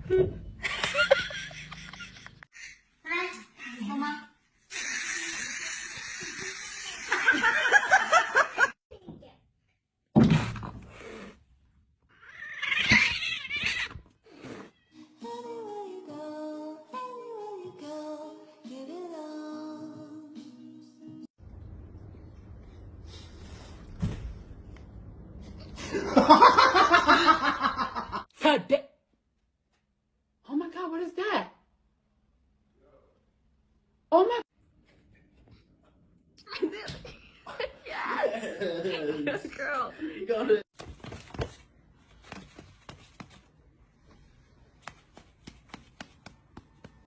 Oh my God, what is that? Oh my. Yes. Good girl.